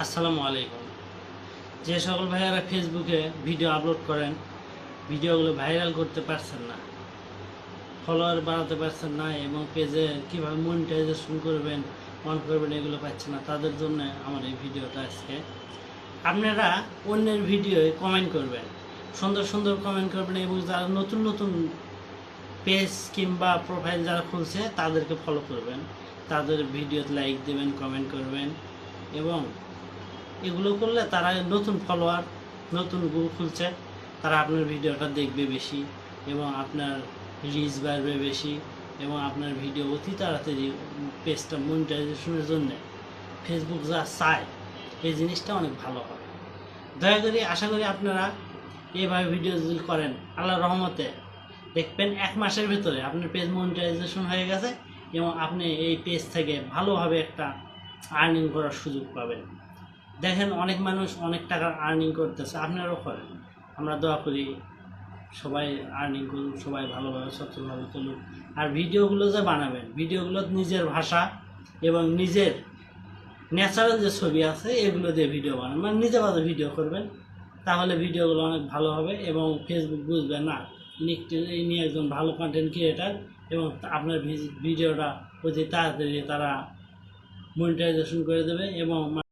আসসালামু আলাইকুম। যে সকল ভাইয়ারা ফেসবুকে ভিডিও আপলোড করেন, ভিডিওগুলো ভাইরাল করতে পারছেন না, ফলোয়ার বাড়াতে পারছেন না এবং পেজে কীভাবে মনিটাইজেশন করবেন, অন করবেন, এগুলো পাচ্ছেন না, তাদের জন্য আমার এই ভিডিওটা আজকে। আপনারা অন্যের ভিডিওয়ে কমেন্ট করবেন, সুন্দর সুন্দর কমেন্ট করবেন এবং যারা নতুন নতুন পেজ কিংবা প্রোফাইল যারা খুলছে তাদেরকে ফলো করবেন, তাদের ভিডিওতে লাইক দেবেন, কমেন্ট করবেন এবং এগুলো করলে তারা নতুন ফলোয়ার, নতুন গ্রুপ খুলছে, তারা আপনার ভিডিওটা দেখবে বেশি এবং আপনার রিচ বাড়বে বেশি এবং আপনার ভিডিও অতি তাড়াতাড়ি পেজটা মনিটাইজেশনের জন্য ফেসবুক যা চায় এই জিনিসটা অনেক ভালো হয়। দয়া করে আশা করি আপনারা এইভাবে ভিডিও যদি করেন, আল্লাহর রহমতে দেখবেন 1 মাসের ভিতরে আপনার পেজ মনিটাইজেশন হয়ে গেছে এবং আপনি এই পেজ থেকে ভালোভাবে একটা আর্নিং করার সুযোগ পাবেন। দেখেন অনেক মানুষ অনেক টাকা আর্নিং করতেছে, আপনারাও করেন। আমরা দোয়া করি সবাই আর্নিং করুক, সবাই ভালোভাবে সচ্ছলভাবে চলুক। আর ভিডিওগুলো যে বানাবেন, ভিডিওগুলো নিজের ভাষা এবং নিজের ন্যাচারাল যে ছবি আছে এগুলো দিয়ে ভিডিও বানান, মানে নিজে বাদে ভিডিও করবেন, তাহলে ভিডিওগুলো অনেক ভালো হবে এবং ফেসবুক বুঝবে না ইনি একজন ভালো কন্টেন্ট ক্রিয়েটার এবং আপনার ভিডিওটা অতি তাড়াতাড়ি তারা মনিটাইজেশন করে দেবে এবং